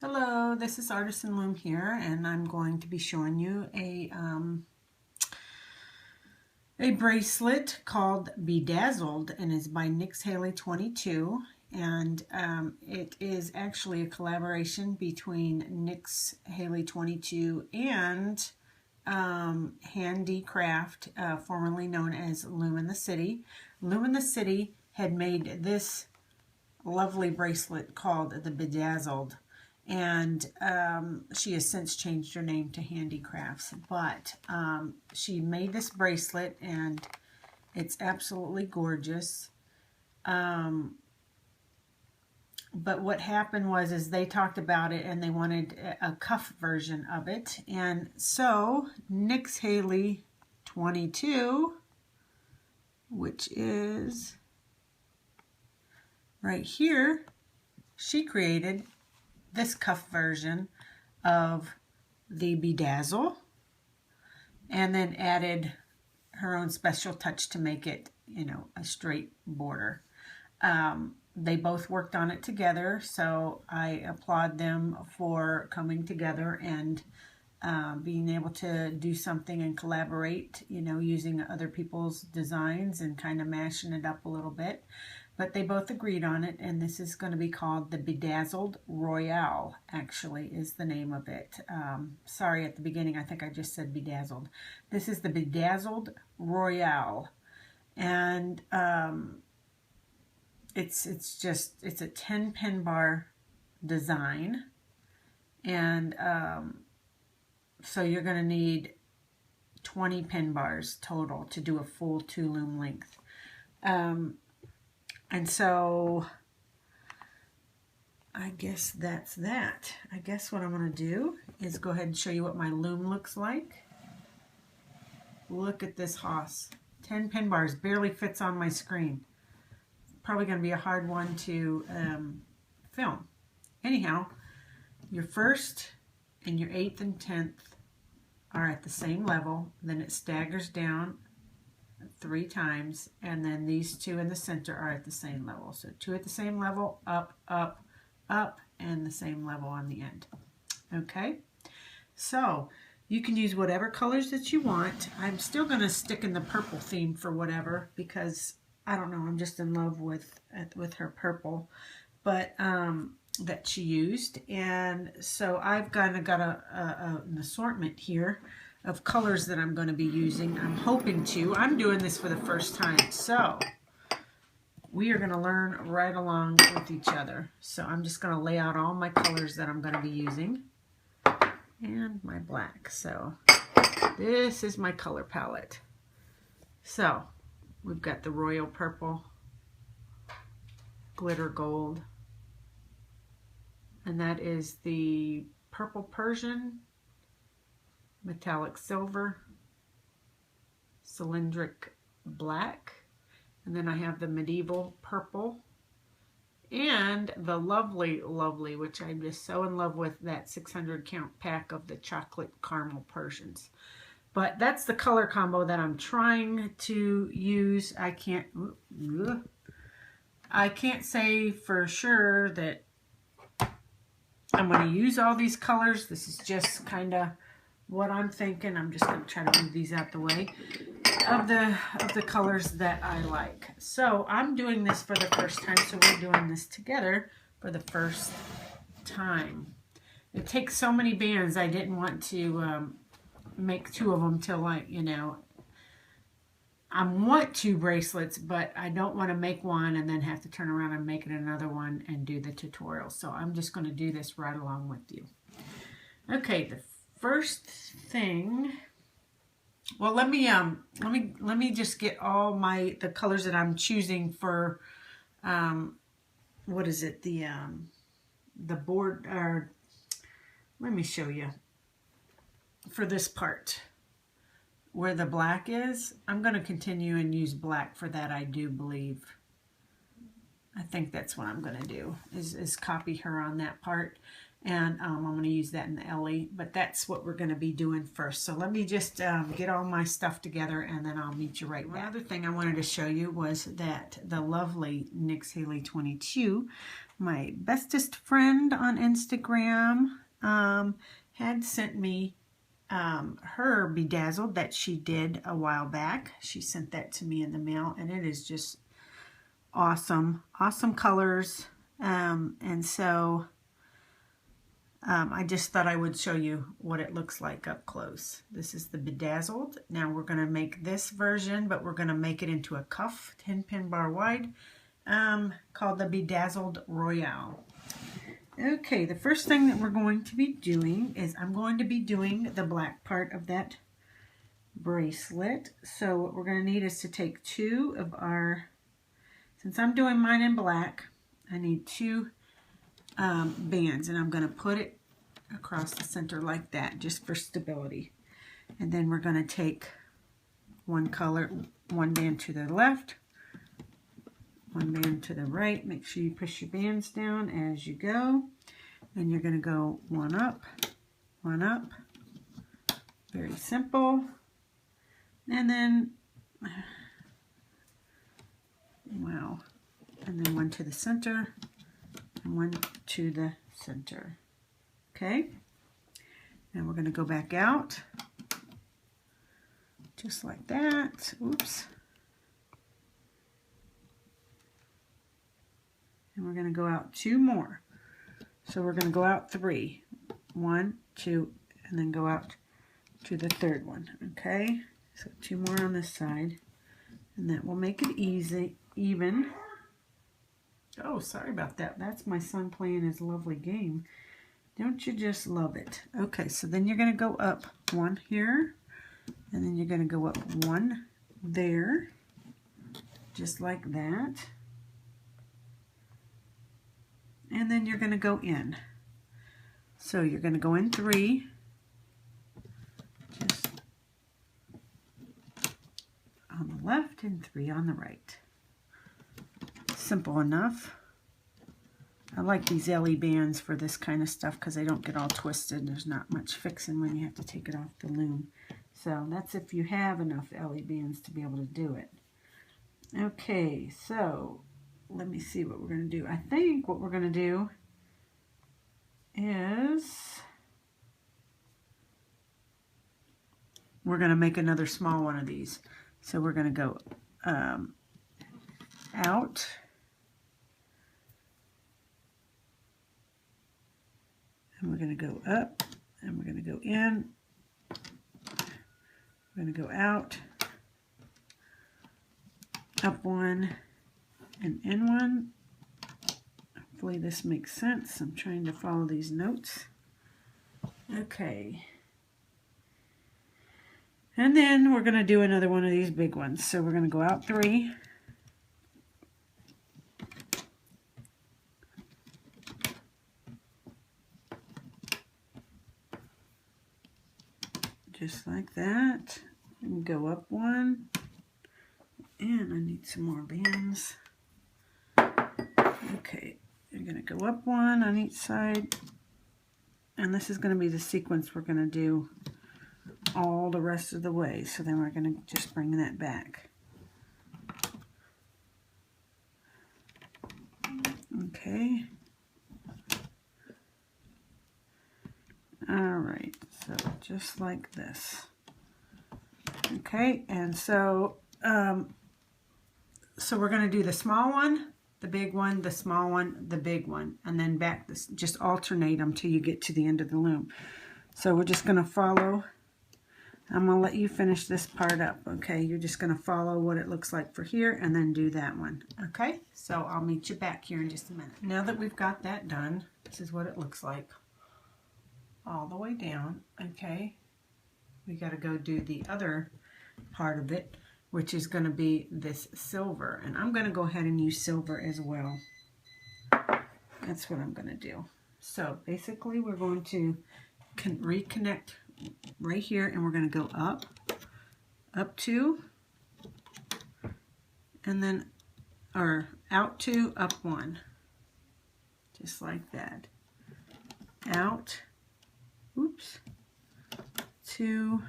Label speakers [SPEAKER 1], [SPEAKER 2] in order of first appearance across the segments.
[SPEAKER 1] Hello, this is Artisan Loom here, and I'm going to be showing you a bracelet called Bedazzled, and is by Nyx Haley 22, and it is actually a collaboration between Nyx Haley 22 and Handicraft, formerly known as Loom in the City. Loom in the City had made this lovely bracelet called the Bedazzled, and she has since changed her name to Handicrafts, but she made this bracelet and it's absolutely gorgeous. But what happened was they talked about it and they wanted a cuff version of it, and so Nyx Haley 22, which is right here, she created this cuff version of the Bedazzle and then added her own special touch to make it, you know, a straight border. They both worked on it together, so I applaud them for coming together and being able to do something and collaborate, you know, using other people's designs and kind of mashing it up a little bit. But they both agreed on it, and this is going to be called the Bedazzled Royale, actually, is the name of it. Sorry, at the beginning, I think I just said Bedazzled. This is the Bedazzled Royale, and it's a 10 pin bar design, and so you're going to need 20 pin bars total to do a full 2 loom length. And so I guess that's that. I guess what I'm going to do is go ahead and show you what my loom looks like. Look at this hoss. 10 pin bars, barely fits on my screen. Probably going to be a hard one to film. Anyhow, your first and your 8th and 10th are at the same level. Then it staggers down 3 times, and then these 2 in the center are at the same level. So 2 at the same level, up, up, up, and the same level on the end. Okay, so you can use whatever colors that you want. I'm still going to stick in the purple theme for whatever, because I don't know, I'm just in love with her purple, but that she used. And so I've kind of got an assortment here of colors that I'm going to be using. I'm doing this for the first time, so we are going to learn right along with each other. So I'm just going to lay out all my colors that I'm going to be using and my black. So this is my color palette. So we've got the royal purple, glitter gold, and that is the purple Persian, metallic silver, cylindric black, and then I have the medieval purple, and the lovely, which I'm just so in love with, that 600 count pack of the chocolate caramel Persians. But that's the color combo that I'm trying to use. I can't say for sure that I'm going to use all these colors. This is just kind of what I'm thinking. I'm just going to try to move these out the way of the colors that I like. So I'm doing this for the first time, so we're doing this together for the first time. It takes so many bands. I didn't want to make 2 of them till I want 2 bracelets, but I don't want to make one and then have to turn around and make it another one and do the tutorial. So I'm just going to do this right along with you. Okay, the first thing, well, let me just get all the colors that I'm choosing for what is it, the board, or let me show you for this part where the black is. I'm going to continue and use black for that, I do believe. I think that's what I'm going to do, is copy her on that part. And I'm going to use that in the LE, but that's what we're going to be doing first. So let me just get all my stuff together, and then I'll meet you right back. Another thing I wanted to show you was that the lovely Nyx Haley 22 my bestest friend on Instagram had sent me her bedazzled that she did a while back. She sent that to me in the mail, and it is just awesome colors. And so I just thought I would show you what it looks like up close. This is the bedazzled. Now we're going to make this version, but we're going to make it into a cuff, 10 pin bar wide, called the Bedazzled Royale. Okay, the first thing that we're going to be doing is I'm going to be doing the black part of that bracelet. So what we're going to need is to take two of our, since I'm doing mine in black, I need two bands, and I'm going to put it across the center like that just for stability. And then we're going to take one band to the left, one band to the right. Make sure you push your bands down as you go. And you're going to go one up, very simple. And then, wow, and then one to the center and one to the center. Okay, now we're going to go back out just like that. Oops. And we're going to go out two more. So we're going to go out three. 1, 2, and then go out to the third one. Okay, so two more on this side, and that will make it even. Oh, sorry about that. That's my son playing his lovely game. Don't you just love it? Okay, so then you're going to go up one here, and then you're going to go up one there, just like that. And then you're going to go in. So you're going to go in 3, just on the left and 3 on the right. Simple enough. I like these LE bands for this kind of stuff because they don't get all twisted. There's not much fixing when you have to take it off the loom. So that's if you have enough LE bands to be able to do it. Okay, so let me see what we're going to do. I think what we're going to do is we're going to make another small one of these. So we're going to go out, and we're going to go up, and we're going to go in, we're going to go out, up one, and in one. Hopefully this makes sense. I'm trying to follow these notes. Okay. And then we're going to do another one of these big ones. So we're going to go out 3. Just like that. And go up 1. And I need some more bands. Okay, you're going to go up 1 on each side. And this is going to be the sequence we're going to do all the rest of the way. So then we're going to just bring that back. Okay. All right, so just like this. Okay, and so we're going to do the small one, the big one, the small one, the big one, and then back this, just alternate them till you get to the end of the loom. So we're just going to follow. I'm going to let you finish this part up, okay? You're just going to follow what it looks like for here and then do that one, okay? So I'll meet you back here in just a minute. Now that we've got that done, this is what it looks like all the way down, okay? We got to go do the other part of it, which is going to be this silver. And I'm going to go ahead and use silver as well. That's what I'm going to do. So basically we're going to reconnect right here, and we're going to go up 2, and then, or out 2, up 1. Just like that. Out, oops, 2,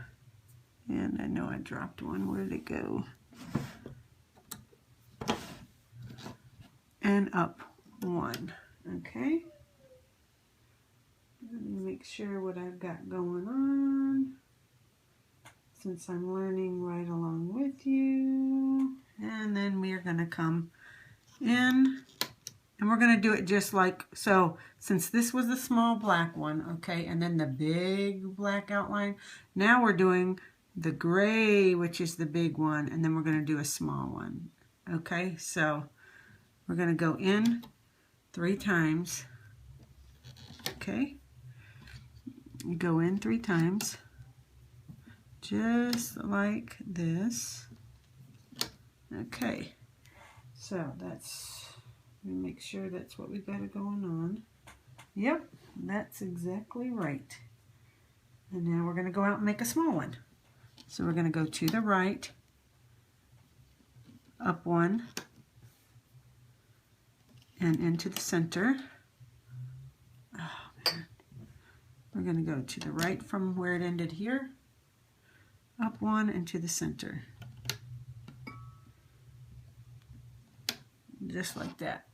[SPEAKER 1] and I know I dropped one. Where did it go? And up 1. Okay. Let me make sure what I've got going on, since I'm learning right along with you. And then we are going to come in, and we're going to do it just like so. Since this was the small black one, okay, and then the big black outline, now we're doing the gray, which is the big one, and then we're going to do a small one. Okay, so we're going to go in 3 times. Okay, go in 3 times, just like this. Okay, so that's, let me make sure that's what we've got going on. Yep, that's exactly right. And now we're going to go out and make a small one. So we're going to go to the right, up 1, and into the center. Oh, man. We're going to go to the right from where it ended here, up 1 into the center. Just like that.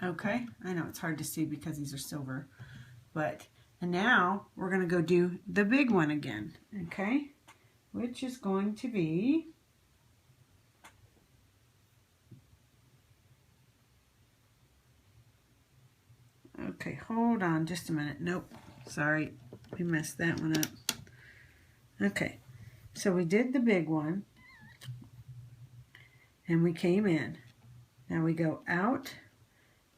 [SPEAKER 1] Okay, I know it's hard to see because these are silver, but, and now we're going to go do the big one again, okay, which is going to be, okay, hold on just a minute. Nope, sorry, we messed that one up. Okay, so we did the big one, and we came in. Now we go out,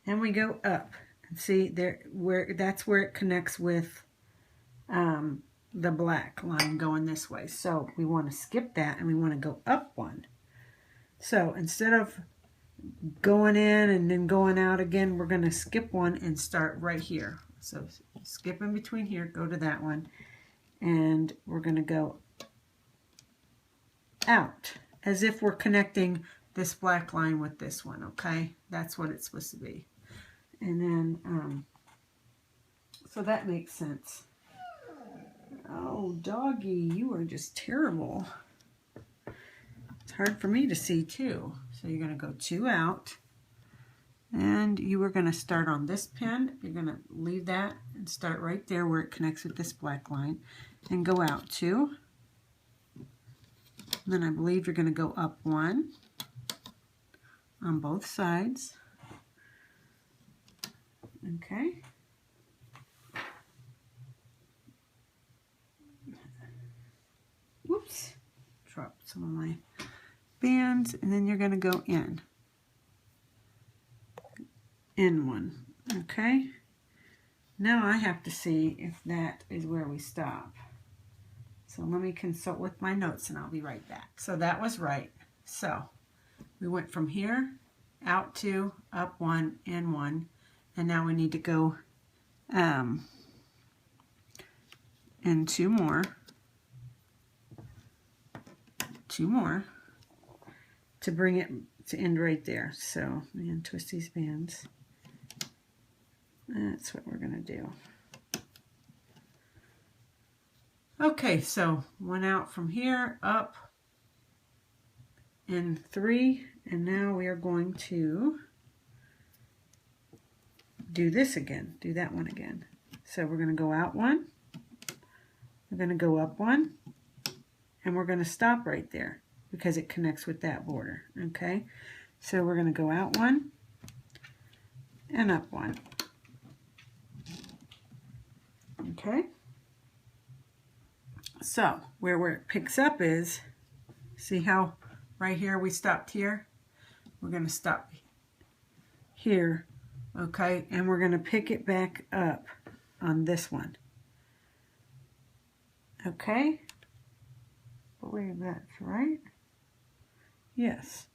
[SPEAKER 1] and we go up. And see there, where that's where it connects with the black line going this way. So we want to skip that, and we want to go up 1. So instead of going in and then going out again, we're going to skip 1 and start right here. So skip in between here, go to that one, and we're going to go out as if we're connecting this black line with this one. Okay, that's what it's supposed to be. And then so that makes sense. Oh, doggy, you are just terrible. It's hard for me to see too. So you're going to go 2 out, and you are going to start on this pin. You're going to leave that and start right there where it connects with this black line, and go out 2. And then I believe you're going to go up 1 on both sides. Okay. Whoops, dropped some of my bands, and then you're going to go in 1. Okay, now I have to see if that is where we stop. So let me consult with my notes, and I'll be right back. So that was right. So we went from here out 2, up 1, in 1, and now we need to go in 2 more. 2 more to bring it to end right there. So we untwist these bands. That's what we're going to do. Okay, so 1 out from here, up in 3, and now we are going to do this again, do that one again. So we're going to go out 1, we're going to go up 1, and we're going to stop right there because it connects with that border. Okay, so we're going to go out 1 and up 1. Okay, so where it picks up is, see how right here we stopped here? We're going to stop here, okay, and we're going to pick it back up on this one. Okay, I believe that's right. Yes.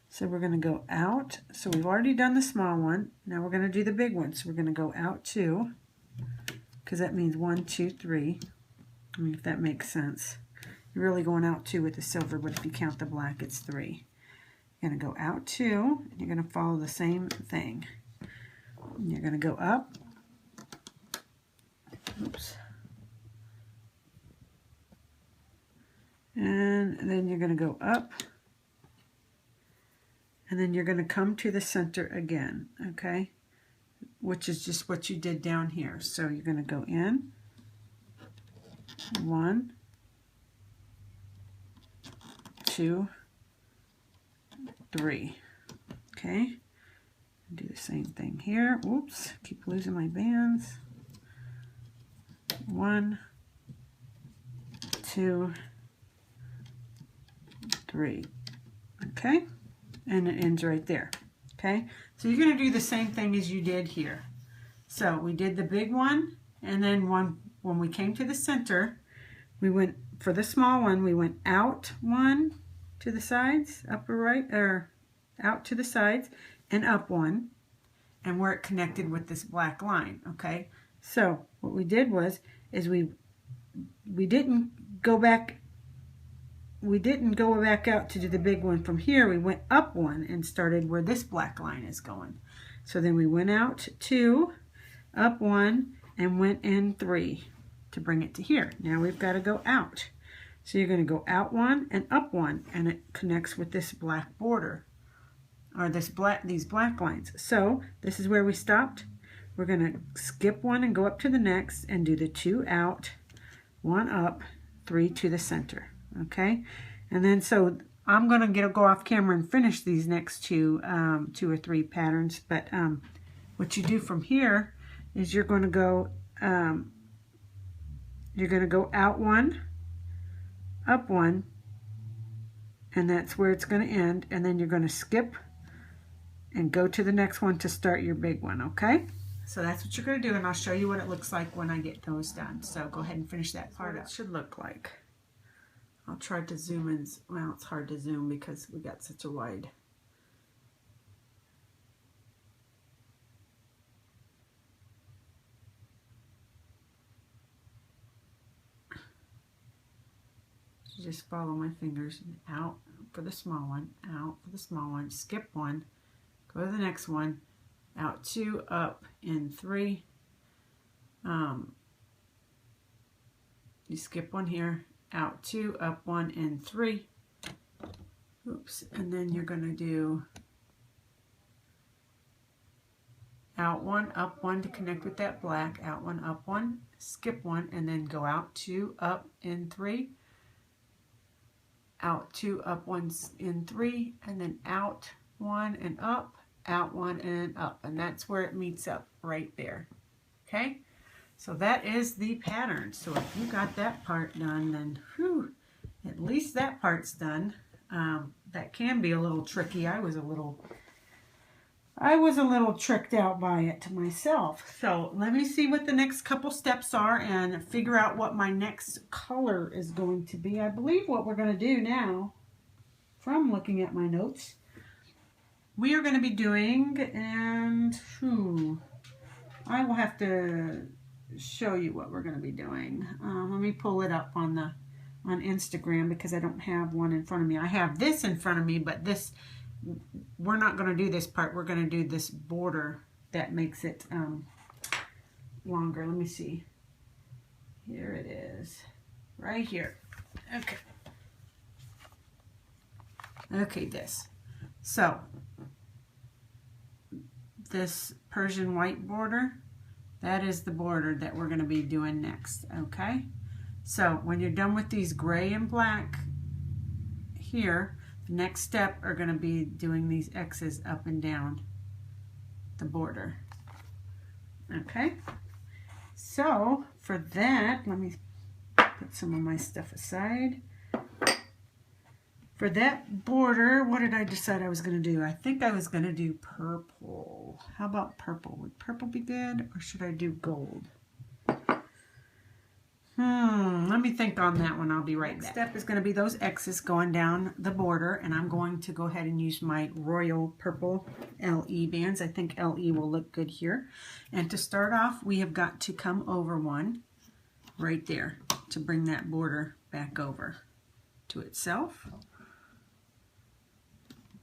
[SPEAKER 1] So we're going to go out. So we've already done the small one. Now we're going to do the big one. So we're going to go out 2, because that means 1, 2, 3. I mean, if that makes sense. You're really going out 2 with the silver, but if you count the black, it's 3. You're going to go out 2, and you're going to follow the same thing. You're going to go up. Oops. And then you're going to go up. And then you're going to come to the center again, okay? which is just what you did down here. So you're going to go in 1, 2, 3. Okay, do the same thing here. Oops, keep losing my bands. 1, 2, 3. Okay, and it ends right there. Okay, so you're going to do the same thing as you did here. So we did the big one, and then when we came to the center, we went for the small one, we went out 1 to the sides, upper right, or out to the sides, and up 1, and where it connected with this black line. Okay, so what we did was we didn't go back out to do the big one from here. We went up 1 and started where this black line is going. So then we went out 2, up 1, and went in 3 to bring it to here. Now we've got to go out. So you're going to go out 1 and up 1, and it connects with this black border, or these black lines. So this is where we stopped. We're going to skip 1 and go up to the next and do the 2 out, 1 up, 3 to the center. Okay, and then so I'm going to go off camera and finish these next 2 or 3 patterns. But what you do from here is you're going to go out 1, up 1, and that's where it's going to end. And then you're going to skip and go to the next one to start your big one. Okay, so that's what you're going to do, and I'll show you what it looks like when I get those done. So go ahead and finish that part up. It should look like. I'll try to zoom in. Well, it's hard to zoom because we got such a wide. So just follow my fingers, out for the small one, out for the small one, skip 1, go to the next one, out 2, up, in 3. You skip 1 here, out 2, up 1, and 3. Oops, and then you're going to do out 1, up 1 to connect with that black, out 1, up 1, skip 1, and then go out 2, up, in 3, out 2, up 1, in 3, and then out 1 and up, out 1 and up, and that's where it meets up right there. Okay, so that is the pattern. So if you got that part done, then whew, at least that part's done. That can be a little tricky. I was a little tricked out by it myself. So let me see what the next couple steps are and figure out what my next color is going to be. I believe what we're going to do now, from looking at my notes, we are going to be doing, and I will have to show you what we're going to be doing. Let me pull it up on Instagram because I don't have one in front of me. I have this in front of me, but this, we're not going to do this part. We're going to do this border that makes it longer. Let me see. Here it is, right here. Okay. Okay, this. So this Persian white border, that is the border that we're going to be doing next. Okay, so when you're done with these gray and black here, the next step are going to be doing these X's up and down the border. Okay, so for that, let me put some of my stuff aside. For that border, what did I decide I was going to do? I think I was going to do purple. How about purple? Would purple be good, or should I do gold? Let me think on that one. I'll be right back. Next step is going to be those X's going down the border, and I'm going to go ahead and use my Royal Purple LE bands. I think LE will look good here. And to start off, we have got to come over one right there to bring that border back over to itself,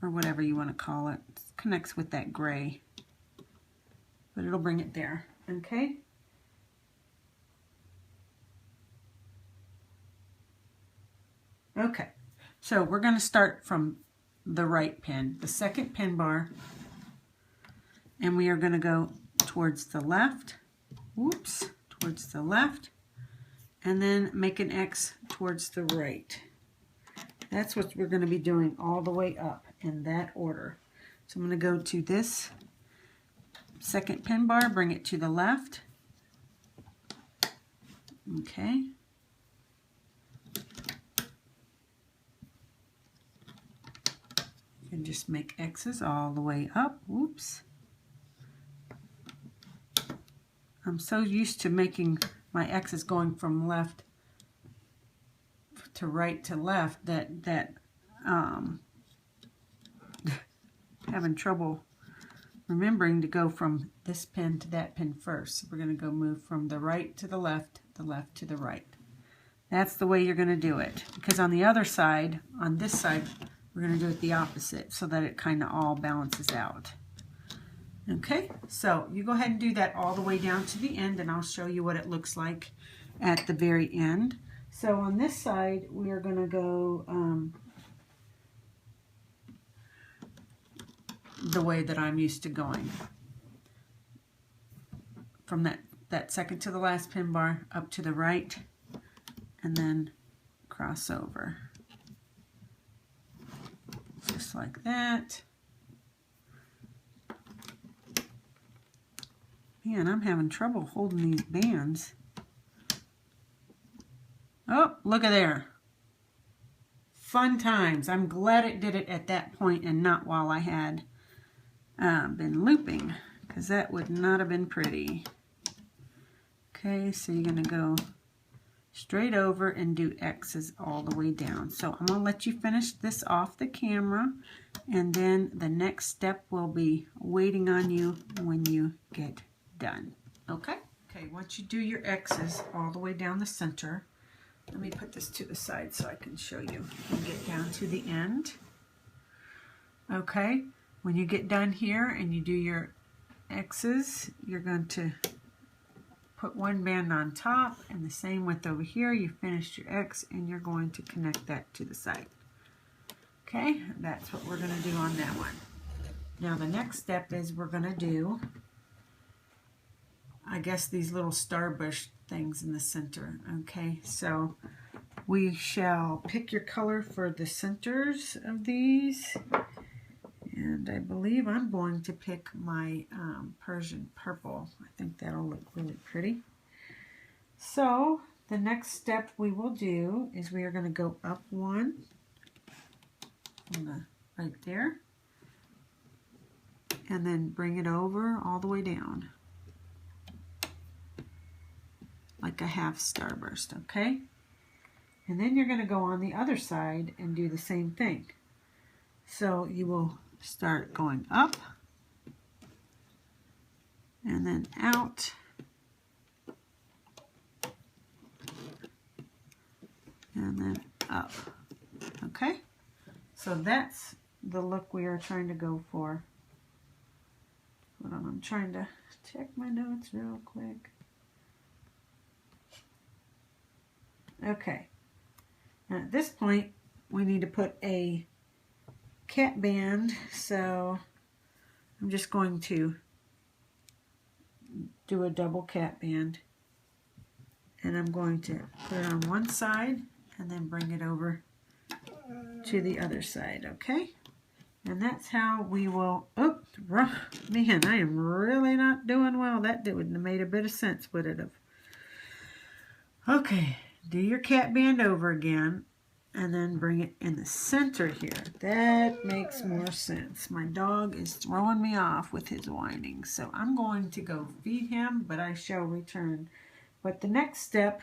[SPEAKER 1] or whatever you want to call it. It connects with that gray, but it'll bring it there. Okay. Okay, so we're going to start from the right pin, the second pin bar, and we are going to go towards the left. Whoops, towards the left. And then make an X towards the right. That's what we're going to be doing all the way up in that order. So I'm going to go to this second pin bar, bring it to the left. Okay. And just make X's all the way up. Whoops. I'm so used to making my X's going from left to right to left that having trouble remembering to go from this pin to that pin first. So we're going to go move from the right to the left to the right. That's the way you're going to do it. Because on the other side, on this side, we're going to do it the opposite so that it kind of all balances out. Okay, so you go ahead and do that all the way down to the end, and I'll show you what it looks like at the very end. So on this side, we are going to go the way that I'm used to going. From that second to the last pin bar up to the right, and then cross over. Just like that. Man, I'm having trouble holding these bands. Oh, look at there. Fun times. I'm glad it did it at that point and not while I had been looping, because that would not have been pretty. Okay, so you're going to go straight over and do X's all the way down. So I'm going to let you finish this off the camera, and then the next step will be waiting on you when you get done. Okay? Okay, once you do your X's all the way down the center, let me put this to the side so I can show you and get down to the end. Okay, when you get done here and you do your X's, you're going to put one band on top, and the same with over here. You finished your X and you're going to connect that to the side. Okay, that's what we're going to do on that one. Now the next step is we're going to do, I guess, these little starbush things in the center. Okay, so we shall pick your color for the centers of these, and I believe I'm going to pick my Persian purple. I think that'll look really pretty. So the next step we will do is we are going to go up one right there, and then bring it over all the way down like a half starburst. Okay, and then you're going to go on the other side and do the same thing. So you will start going up and then out and then up. Okay, so that's the look we are trying to go for. Hold on, I'm trying to check my notes real quick. Okay, now at this point we need to put a cat band, so I'm just going to do a double cat band, and I'm going to put it on one side and then bring it over to the other side. Okay, and that's how we will, oh man, I am really not doing well. That wouldn't have made a bit of sense, would it have? Okay, do your cat band over again, and then bring it in the center here. That makes more sense. My dog is throwing me off with his whining, so I'm going to go feed him, but I shall return. But the next step,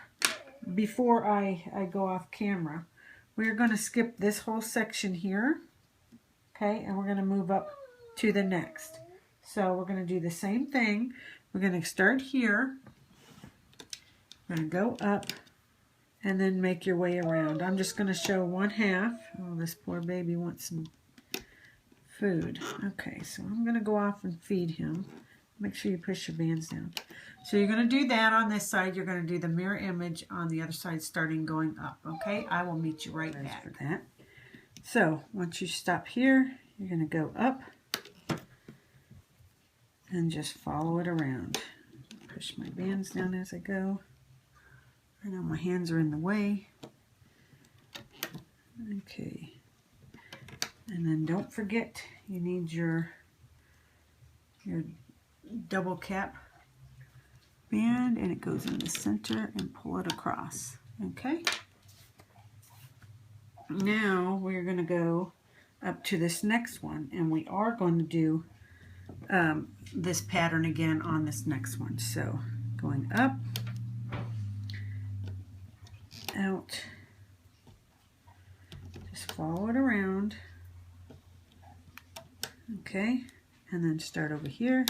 [SPEAKER 1] before I go off camera, we're going to skip this whole section here, okay, and we're going to move up to the next. So we're going to do the same thing. We're going to start here. We're going to go up and then make your way around. I'm just going to show one half. Oh, this poor baby wants some food. Okay, so I'm going to go off and feed him. Make sure you push your bands down. So you're going to do that on this side. You're going to do the mirror image on the other side, starting going up. Okay, I will meet you right back for that. So once you stop here, you're going to go up and just follow it around. Push my bands down as I go. I know my hands are in the way. Okay. And then don't forget, you need your double cap band, and it goes in the center, and pull it across. Okay. Now we're going to go up to this next one, and we are going to do this pattern again on this next one. So going up, out, just follow it around. Okay, and then start over here.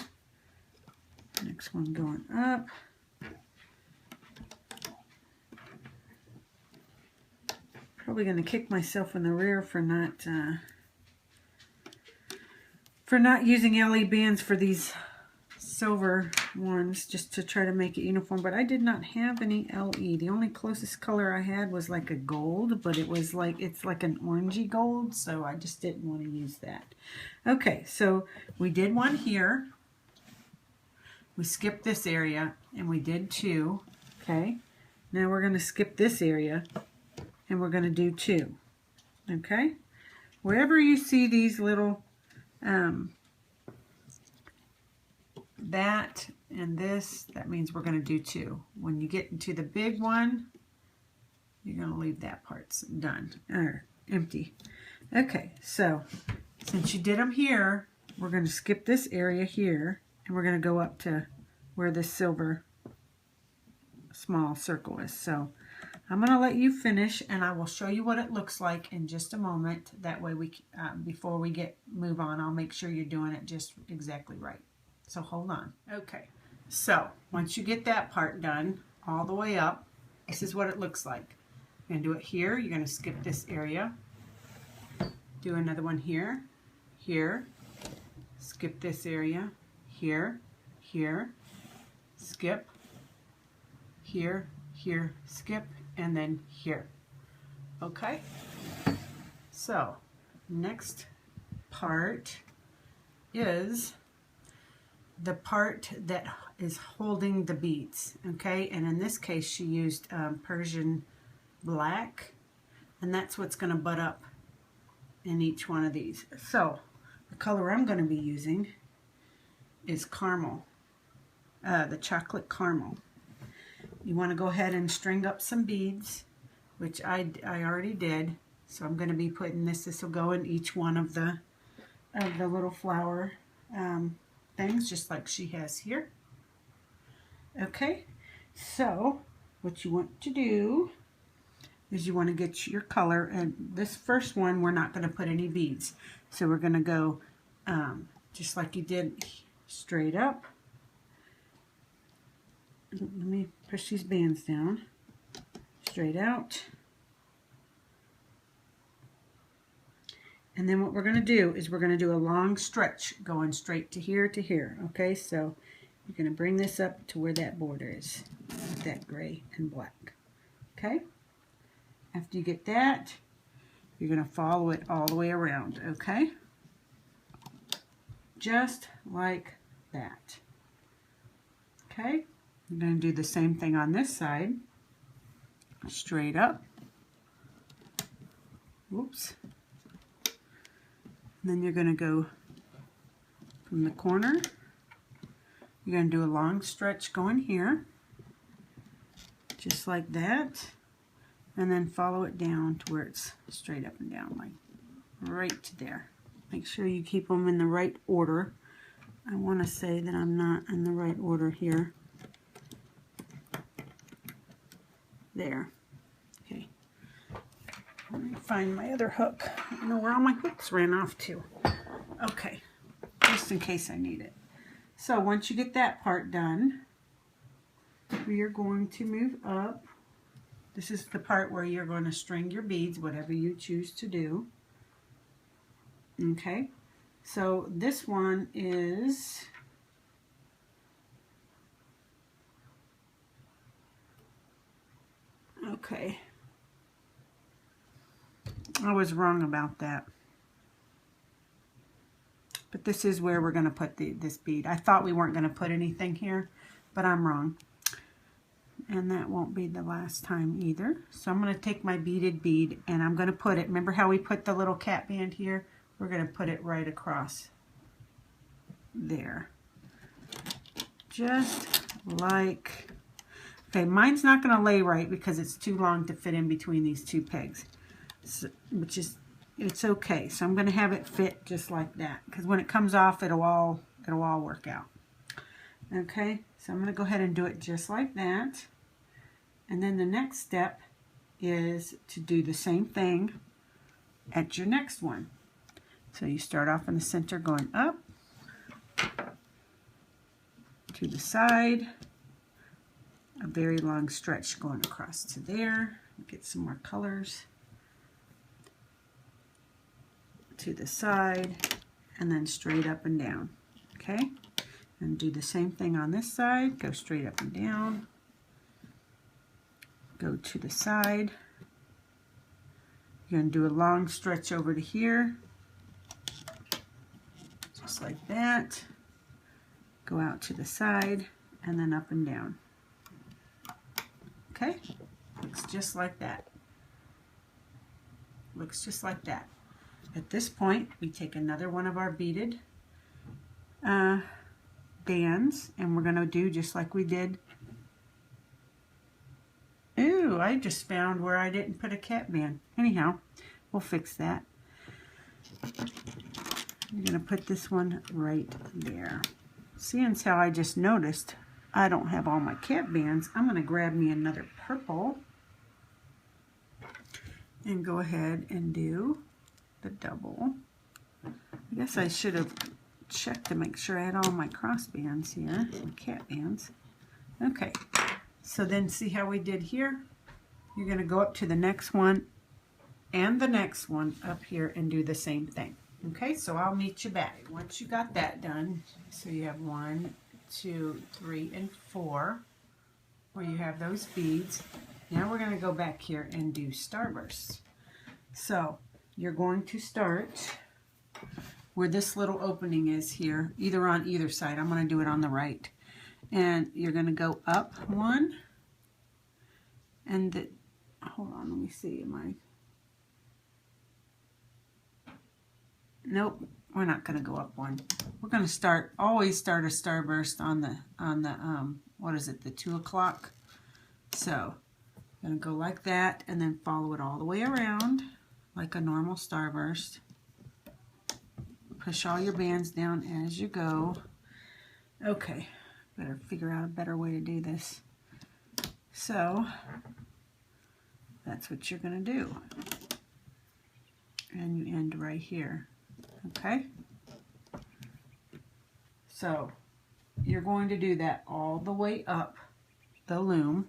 [SPEAKER 1] Next one going up. Probably going to kick myself in the rear for not using LE bands for these silver ones, just to try to make it uniform. But I did not have any LE. The only closest color I had was like a gold, but it was like, it's like an orangey gold, so I just didn't want to use that. Okay, so we did one here. We skipped this area, and we did two. Okay, now we're going to skip this area, and we're going to do two. Okay, wherever you see these little that and this, that means we're going to do two. When you get into the big one, you're going to leave that part done or empty. Okay, so since you did them here, we're going to skip this area here, and we're going to go up to where this silver small circle is. So I'm going to let you finish, and I will show you what it looks like in just a moment. That way, before we move on, I'll make sure you're doing it just exactly right. So hold on. Okay, so once you get that part done all the way up, this is what it looks like. You're going to do it here. You're going to skip this area. Do another one here, here. Skip this area, here, here. Skip, here, here, skip, and then here. Okay, so next part is the part that is holding the beads. Okay, and in this case she used Persian black, and that's what's going to butt up in each one of these. So the color I'm going to be using is caramel, the chocolate caramel. You want to go ahead and string up some beads, which I already did. So I'm going to be putting this. This will go in each one of the little flower things, just like she has here. Okay, so what you want to do is you want to get your color, and this first one we're not going to put any beads. So we're going to go just like you did, straight up. Let me push these bands down. Straight out. And then what we're going to do is we're going to do a long stretch going straight to here to here. Okay, so you're going to bring this up to where that border is, that gray and black. Okay, after you get that, you're going to follow it all the way around. Okay, just like that. Okay, you're going to do the same thing on this side. Straight up. Whoops. And then you're going to go from the corner. You're going to do a long stretch going here, just like that, and then follow it down to where it's straight up and down, like right to there. Make sure you keep them in the right order. I want to say that I'm not in the right order here. There. Okay. Let me find my other hook. I don't know where all my hooks ran off to. Okay. Just in case I need it. So once you get that part done, we are going to move up. This is the part where you're going to string your beads, whatever you choose to do. Okay. So this one is okay. I was wrong about that. But this is where we're going to put this bead. I thought we weren't going to put anything here, but I'm wrong. And that won't be the last time either. So I'm going to take my beaded bead and I'm going to put it, remember how we put the little cat band here? We're going to put it right across there. Just like, okay, mine's not going to lay right because it's too long to fit in between these two pegs, so, which is, it's okay. So I'm going to have it fit just like that because when it comes off, it'll all work out. Okay, so I'm going to go ahead and do it just like that. And then the next step is to do the same thing at your next one. So you start off in the center going up, to the side, a very long stretch going across to there. Get some more colors. To the side, and then straight up and down. Okay? And do the same thing on this side. Go straight up and down. Go to the side. You're going to do a long stretch over to here. Just like that. Go out to the side and then up and down. Okay? Looks just like that. Looks just like that. At this point, we take another one of our beaded bands and we're going to do just like we did. Ooh, I just found where I didn't put a cat band. Anyhow, we'll fix that. I'm going to put this one right there. Seeing as how I just noticed I don't have all my cat bands, I'm going to grab me another purple and go ahead and do the double. I guess I should have checked to make sure I had all my cross bands here, my cat bands. Okay, so then see how we did here? You're going to go up to the next one and the next one up here and do the same thing. Okay, so I'll meet you back. Once you got that done, so you have 1, 2, 3, and 4, where you have those beads. Now we're going to go back here and do starbursts. So you're going to start where this little opening is here, either on either side. I'm going to do it on the right. And you're going to go up 1, and the, hold on, let me see, nope, we're not going to go up 1. We're going to always start a starburst on the what is it, the 2 o'clock. So I'm going to go like that and then follow it all the way around like a normal starburst. Push all your bands down as you go. Okay, better figure out a better way to do this. So that's what you're going to do. And you end right here. Okay? So you're going to do that all the way up the loom.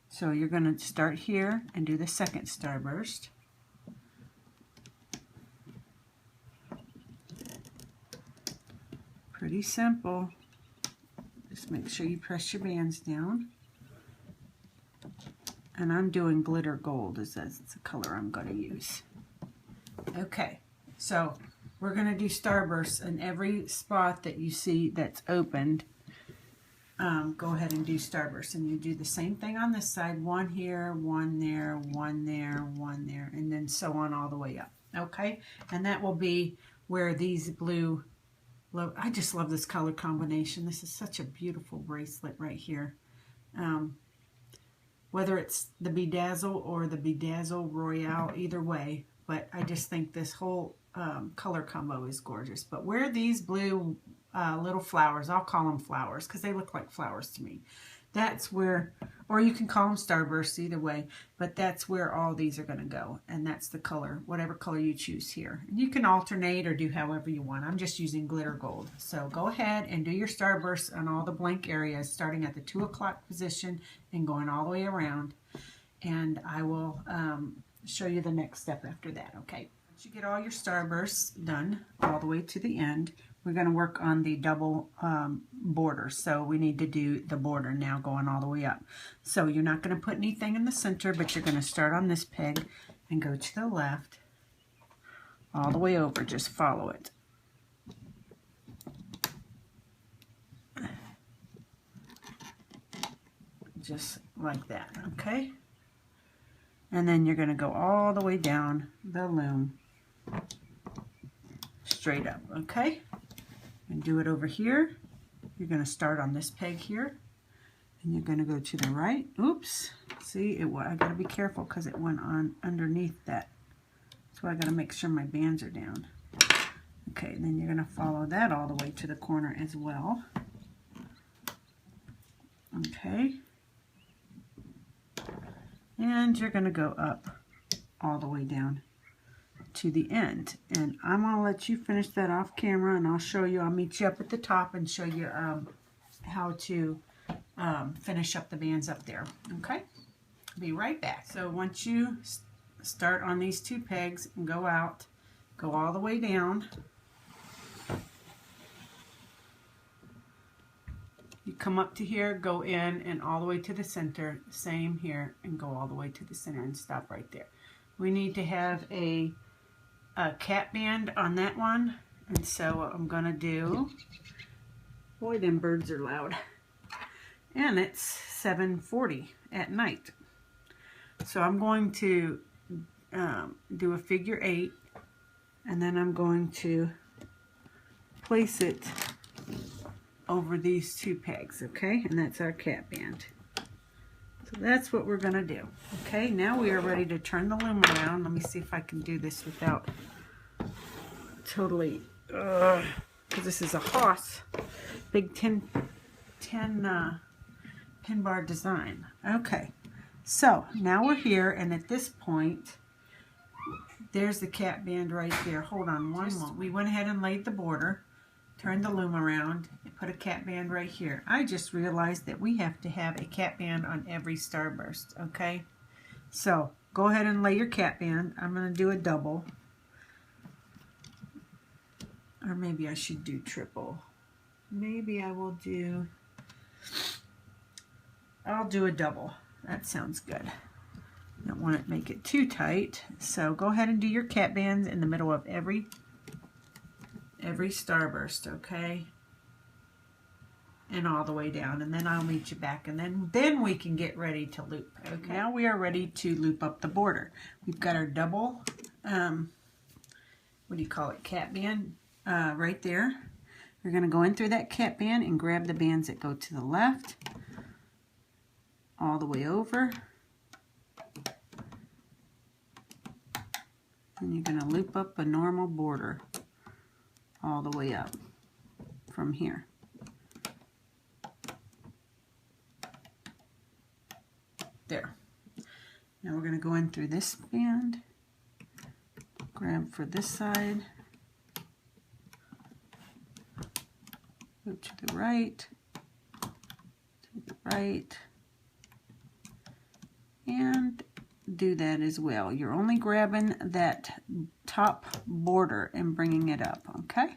[SPEAKER 1] So you're going to start here and do the second starburst. Pretty simple. Just make sure you press your bands down. And I'm doing glitter gold, as that's the color I'm going to use. Okay, so we're going to do starbursts in every spot that you see that's opened. Go ahead and do starbursts, and you do the same thing on this side. 1 here, 1 there, 1 there, 1 there, and then so on all the way up. Okay, and that will be where these blue. I just love this color combination. This is such a beautiful bracelet right here. Whether it's the Bedazzle or the Bedazzled Royale, either way, but I just think this whole color combo is gorgeous. But where these blue little flowers, I'll call them flowers because they look like flowers to me. That's where, or you can call them starbursts, either way, but that's where all these are going to go. And that's the color, whatever color you choose here. And you can alternate or do however you want. I'm just using glitter gold. So go ahead and do your starbursts on all the blank areas, starting at the 2 o'clock position and going all the way around. And I will show you the next step after that, okay? Once you get all your starbursts done all the way to the end, we're going to work on the double border. So we need to do the border now going all the way up. So you're not going to put anything in the center, but you're going to start on this peg and go to the left all the way over. Just follow it. just like that, okay? And then you're going to go all the way down the loom, straight up, okay? And do it over here. You're going to start on this peg here, and you're going to go to the right. Oops, see, I got to be careful because it went on underneath that. So I got to make sure my bands are down. Okay, and then you're going to follow that all the way to the corner as well. Okay. And you're going to go up all the way down to the end. And I'm going to let you finish that off camera, and I'll show you, I'll meet you up at the top and show you how to finish up the bands up there. Okay? Be right back. So once you start on these 2 pegs and go out, go all the way down. You come up to here, go in and all the way to the center, same here, and go all the way to the center and stop right there. We need to have a cap band on that one, and so what I'm going to do, boy, them birds are loud, and it's 7:40 at night. So I'm going to do a figure 8, and then I'm going to place it over these 2 pegs, okay? And that's our cap band. So that's what we're going to do. Okay, now we are ready to turn the loom around. Let me see if I can do this without totally, because this is a Haas, big 10 pin bar design. Okay, so now we're here, and at this point, there's the cap band right there. Hold on one moment. We went ahead and laid the border, turned the loom around, and put a cap band right here. I just realized that we have to have a cap band on every starburst, okay? So go ahead and lay your cap band. I'm going to do a double. Or maybe I should do triple. Maybe I will do, I'll do a double. That sounds good. Don't want to make it too tight. So go ahead and do your cap bands in the middle of every starburst, okay? And all the way down, and then I'll meet you back, and then we can get ready to loop. Okay, now we are ready to loop up the border. We've got our double, what do you call it, cap band right there. We're going to go in through that cap band and grab the bands that go to the left, all the way over, and you're going to loop up a normal border all the way up from here. There. Now we're going to go in through this band, grab for this side, go to the right, and do that as well. You're only grabbing that top border and bringing it up, okay?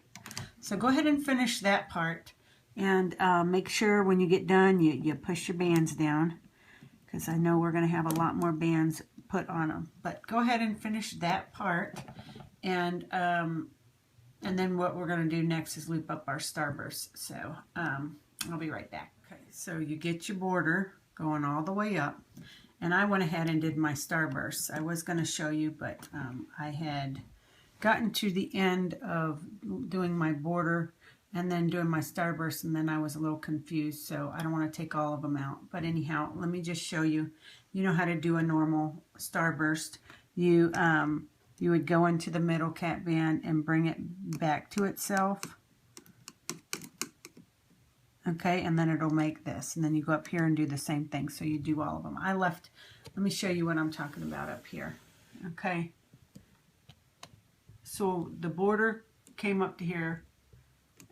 [SPEAKER 1] So go ahead and finish that part, and make sure when you get done you push your bands down, because I know we're going to have a lot more bands put on them. But go ahead and finish that part, and then what we're going to do next is loop up our starburst. So I'll be right back. Okay, so you get your border going all the way up, and I went ahead and did my starbursts. I was going to show you, but I had gotten to the end of doing my border and then doing my starburst, and then I was a little confused, so I don't want to take all of them out. But anyhow, let me just show you. You know how to do a normal starburst. You would go into the middle cap band and bring it back to itself. Okay, and then it'll make this. And then you go up here and do the same thing. So you do all of them. Let me show you what I'm talking about up here. Okay. So the border came up to here.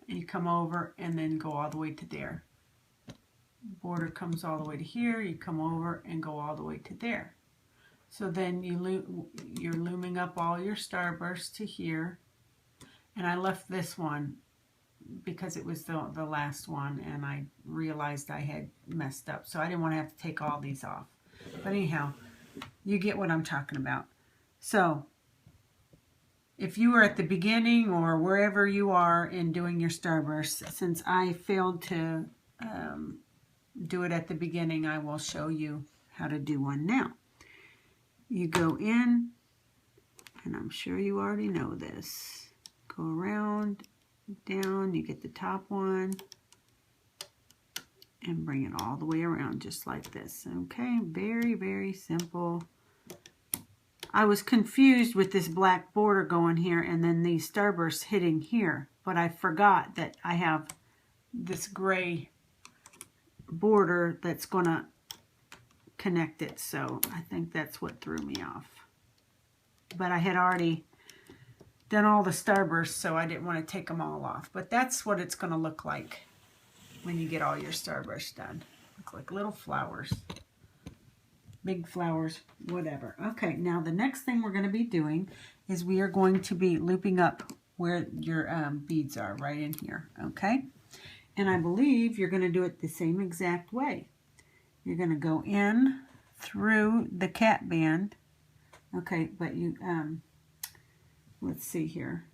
[SPEAKER 1] You come over and then go all the way to there. Border comes all the way to here. You come over and go all the way to there. So then you're looming up all your starbursts to here. And I left this one because it was the last one, and I realized I had messed up. So I didn't want to have to take all these off. But anyhow, you get what I'm talking about. So if you were at the beginning or wherever you are in doing your starburst, since I failed to do it at the beginning, I will show you how to do one now. You go in, and I'm sure you already know this. Go around, down, you get the top one, and bring it all the way around just like this. Okay, very, very simple. I was confused with this black border going here and then these starbursts hitting here, but I forgot that I have this gray border that's going to connect it, so I think that's what threw me off. But I had already done all the starbursts, so I didn't want to take them all off. But that's what it's going to look like when you get all your starbursts done. Look like little flowers. Big flowers, whatever. Okay, now the next thing we're going to be doing is we are going to be looping up where your beads are, right in here, okay? And I believe you're going to do it the same exact way. You're going to go in through the cat band, okay, but you, let's see here.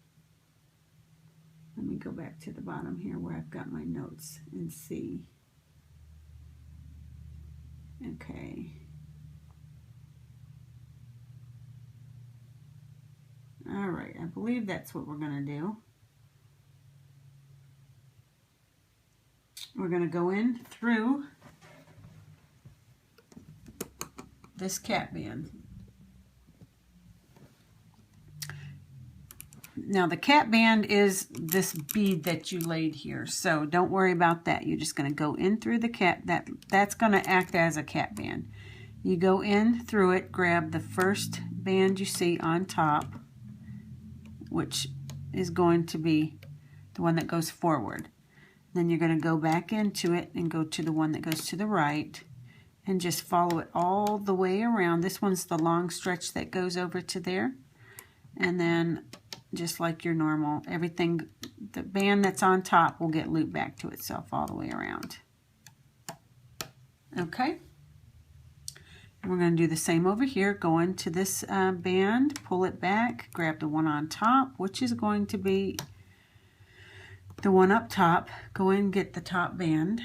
[SPEAKER 1] Let me go back to the bottom here where I've got my notes and see. Okay. All right, I believe that's what we're going to do. We're going to go in through this cat band. Now the cat band is this bead that you laid here, so don't worry about that. You're just going to go in through the cat, that's going to act as a cat band. You go in through it, grab the first band you see on top, which is going to be the one that goes forward. Then you're going to go back into it and go to the one that goes to the right and just follow it all the way around. This one's the long stretch that goes over to there. And then just like your normal, everything, the band that's on top will get looped back to itself all the way around. Okay? And we're going to do the same over here. Go into this band, pull it back, grab the one on top, which is going to be the one up top. Go in and get the top band.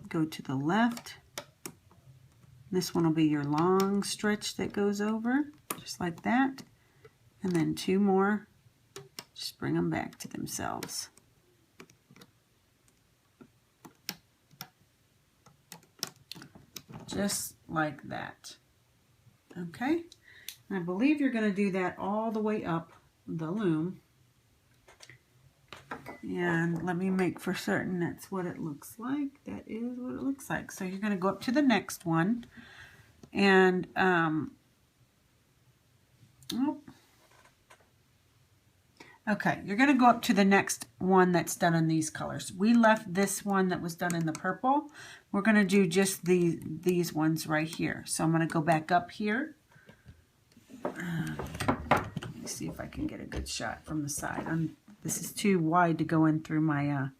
[SPEAKER 1] Go to the left. This one will be your long stretch that goes over, just like that. And then two more. Just bring them back to themselves. Just like that. Okay? And I believe you're going to do that all the way up the loom. And let me make for certain that's what it looks like. That is what it looks like. So you're going to go up to the next one. And, okay, you're going to go up to the next one that's done in these colors. We left this one that was done in the purple. We're going to do just these ones right here. So I'm going to go back up here. Let me see if I can get a good shot from the side. This is too wide to go in through my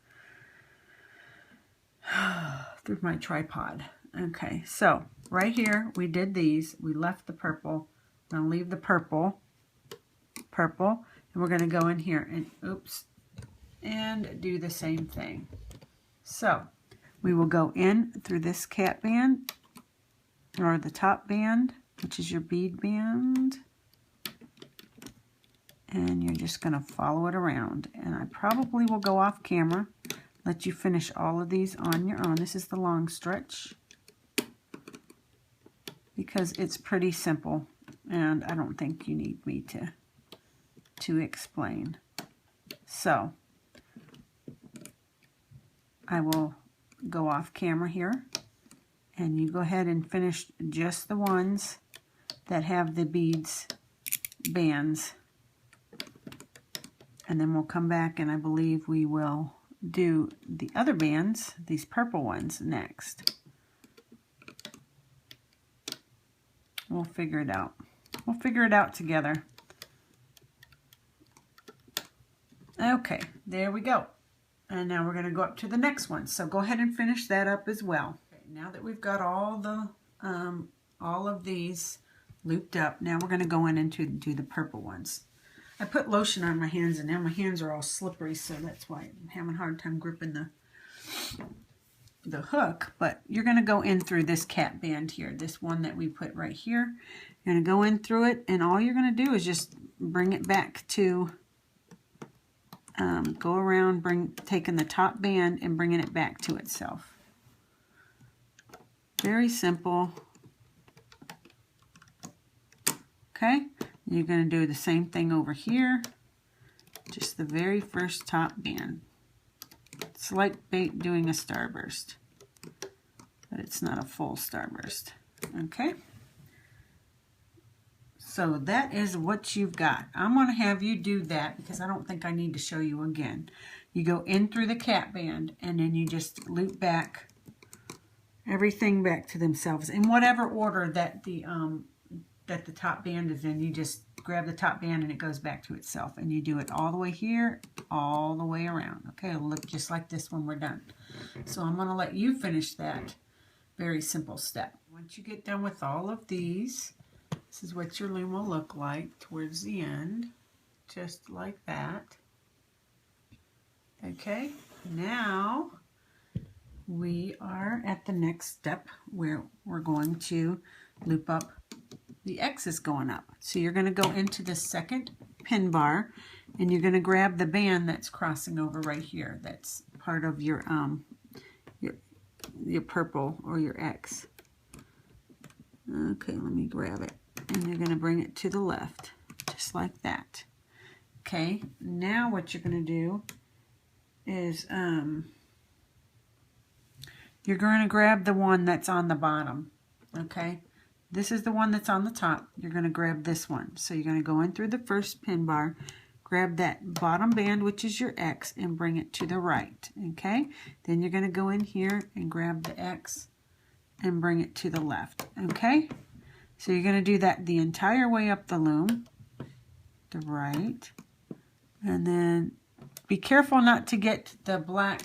[SPEAKER 1] tripod. Okay, so right here we did these. We left the purple. I'm going to leave the purple, and we're going to go in here and and do the same thing. So we will go in through this cat band, or the top band, which is your bead band. And you're just going to follow it around. And I probably will go off camera, let you finish all of these on your own. This is the long stretch, because it's pretty simple, and I don't think you need me to explain. So I will go off camera here, and you go ahead and finish just the ones that have the bands. And then we'll come back, and I believe we will do the other bands, these purple ones, next. We'll figure it out. We'll figure it out together. Okay, there we go. And now we're going to go up to the next one. So go ahead and finish that up as well. Okay, now that we've got all of these looped up, now we're going to go in and do the purple ones. I put lotion on my hands, and now my hands are all slippery, so that's why I'm having a hard time gripping the hook, but you're going to go in through this cap band here, this one that we put right here. You're going to go in through it, and all you're going to do is just bring it back to, go around, taking the top band and bringing it back to itself. Very simple. Okay, you're going to do the same thing over here, just the very first top band. It's like doing a starburst, but it's not a full starburst. Okay, so that is what you've got. I'm going to have you do that because I don't think I need to show you again. You go in through the cap band and then you just loop back everything back to themselves in whatever order that the top band is in. You just grab the top band and it goes back to itself, and you do it all the way here, all the way around. Okay, it'll look just like this when we're done. So I'm going to let you finish that very simple step. Once you get done with all of these, this is what your loom will look like towards the end, just like that. Okay, now we are at the next step where we're going to loop up the X's going up. So you're going to go into the second pin bar and you're going to grab the band that's crossing over right here. That's part of your purple or your X. Okay, let me grab it. And you're going to bring it to the left, just like that. Okay, now what you're going to do is you're going to grab the one that's on the bottom. Okay, this is the one that's on the top. You're going to grab this one. So you're going to go in through the first pin bar, grab that bottom band, which is your X, and bring it to the right. Okay, then you're going to go in here and grab the X and bring it to the left. Okay, so you're going to do that the entire way up the loom, the right, and then be careful not to get the black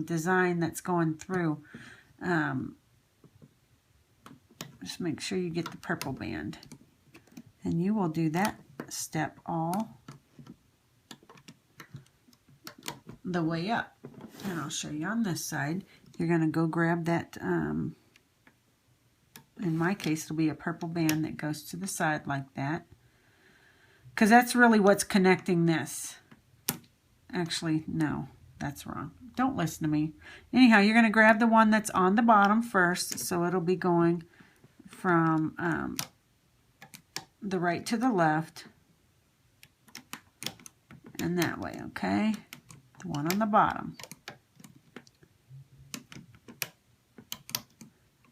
[SPEAKER 1] design that's going through. Just make sure you get the purple band. And you will do that step all the way up. And I'll show you on this side. You're going to go grab that, in my case, it'll be a purple band that goes to the side like that. Because that's really what's connecting this. Actually, no, that's wrong. Don't listen to me. Anyhow, you're going to grab the one that's on the bottom first, so it'll be going from the right to the left, and that way, okay? The one on the bottom.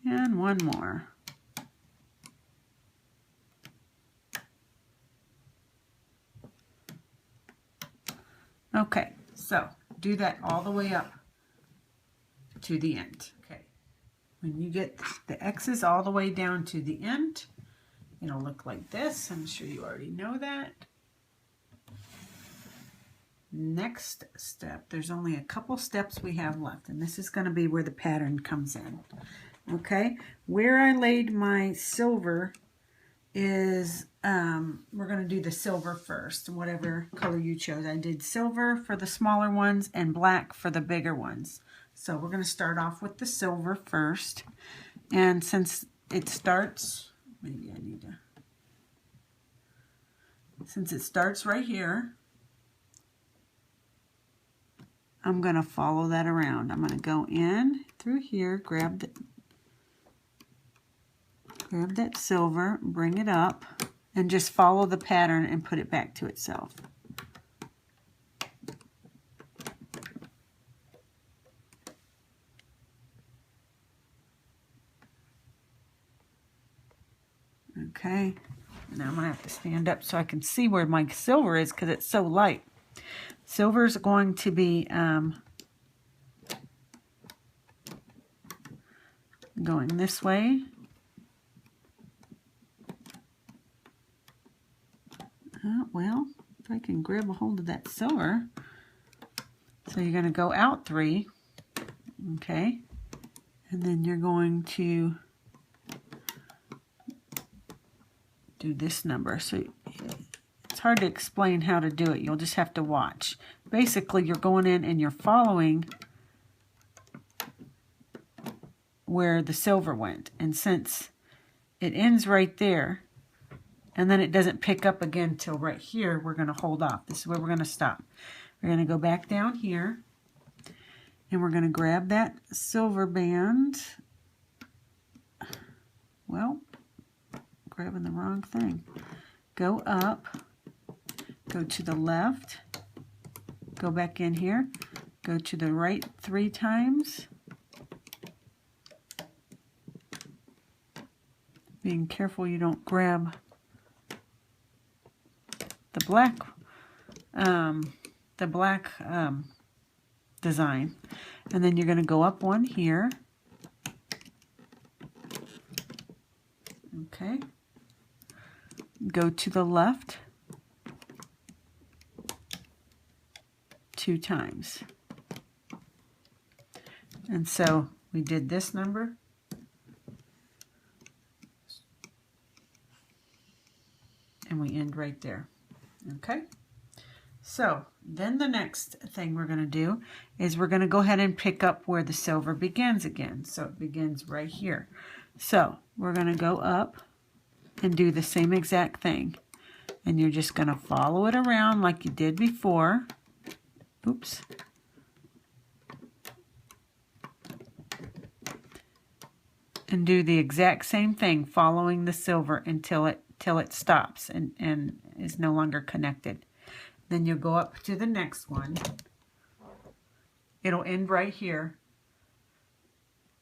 [SPEAKER 1] And one more. Okay, so do that all the way up to the end. Okay, when you get the X's all the way down to the end, it'll look like this. I'm sure you already know that. Next step, there's only a couple steps we have left, and this is going to be where the pattern comes in. Okay, where I laid my silver is, we're going to do the silver first, whatever color you chose. I did silver for the smaller ones and black for the bigger ones. So we're going to start off with the silver first. And since it starts, maybe I need to, since it starts right here, I'm going to follow that around. I'm going to go in through here, grab that silver, bring it up, and just follow the pattern and put it back to itself. Okay, now I'm going to have to stand up so I can see where my silver is because it's so light. Silver is going to be going this way. Well, if I can grab a hold of that silver. So you're going to go out 3, okay, and then you're going to do this number. So it's hard to explain how to do it. You'll just have to watch. Basically, you're going in and you're following where the silver went. And since it ends right there, and then it doesn't pick up again till right here, we're going to hold off. This is where we're going to stop. We're going to go back down here, and we're going to grab that silver band. Well, grabbing the wrong thing. Go up, go to the left, go back in here, go to the right 3 times. Being careful you don't grab the black design. And then you're going to go up one here. Okay. Go to the left 2 times. And so we did this number. And we end right there. Okay? So then the next thing we're going to do is we're going to go ahead and pick up where the silver begins again. So it begins right here. So we're going to go up and do the same exact thing. And you're just going to follow it around like you did before. Oops. And do the exact same thing, following the silver until it stops and is no longer connected. Then you'll go up to the next one. It'll end right here.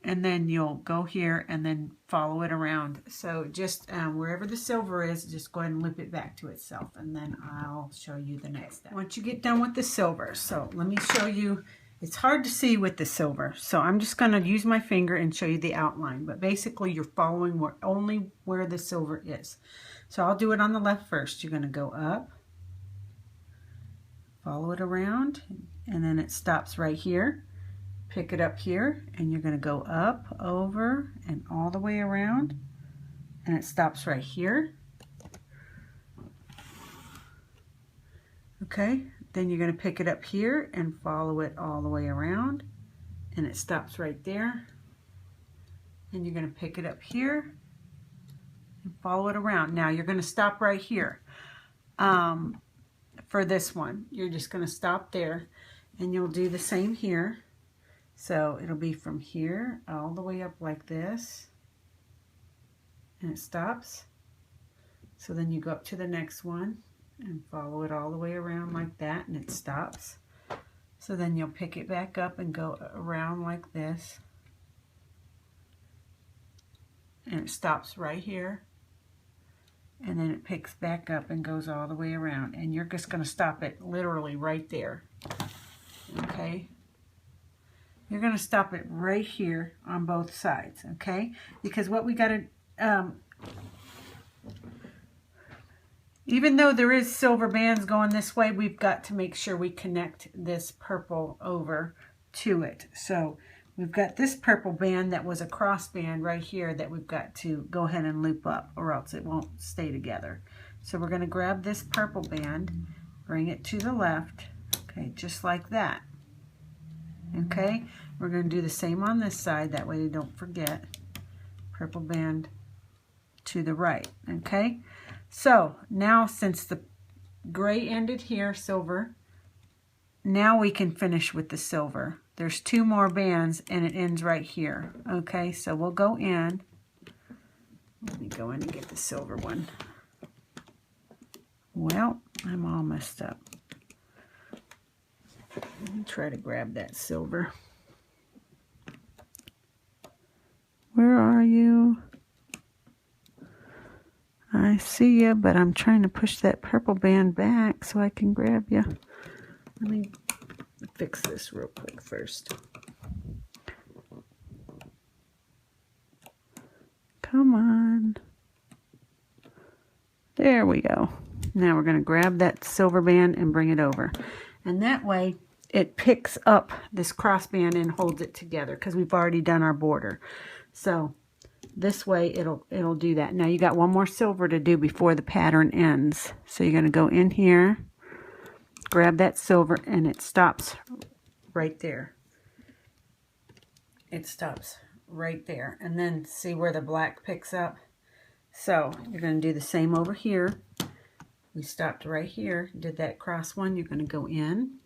[SPEAKER 1] And then you'll go here and then follow it around. So just wherever the silver is, just go ahead and loop it back to itself. And then I'll show you the next step. Once you get done with the silver, so let me show you. It's hard to see with the silver. So I'm just going to use my finger and show you the outline. But basically you're following only where the silver is. So I'll do it on the left first. You're going to go up, follow it around, and then it stops right here. Pick it up here, and you're going to go up, over, and all the way around, and it stops right here. Okay, then you're going to pick it up here and follow it all the way around, and it stops right there. And you're going to pick it up here and follow it around. Now you're going to stop right here. For this one, you're just going to stop there, and you'll do the same here. So it'll be from here all the way up like this, and it stops. So then you go up to the next one and follow it all the way around like that, and it stops. So then you'll pick it back up and go around like this, and it stops right here. And then it picks back up and goes all the way around, and you're just going to stop it literally right there. Okay? You're going to stop it right here on both sides, okay? Because what we got to, even though there is silver bands going this way, we've got to make sure we connect this purple over to it. So we've got this purple band that was a cross band right here that we've got to go ahead and loop up, or else it won't stay together. So we're going to grab this purple band, bring it to the left, okay, just like that. Okay, we're going to do the same on this side, that way you don't forget. Purple band to the right, okay? So now, since the gray ended here, silver, now we can finish with the silver. There's 2 more bands and it ends right here. Okay, so we'll go in. Let me go in and get the silver one. Well, I'm all messed up. Let me try to grab that silver. Where are you? I see you, but I'm trying to push that purple band back so I can grab you. Let me fix this real quick first. Come on. There we go. Now we're going to grab that silver band and bring it over. And that way it picks up this cross band and holds it together, because we've already done our border. So this way it'll do that. Now you got one more silver to do before the pattern ends. So you're going to go in here, grab that silver, and it stops right there. It stops right there, and then see where the black picks up. So you're going to do the same over here. We stopped right here, did that cross one. You're going to go in,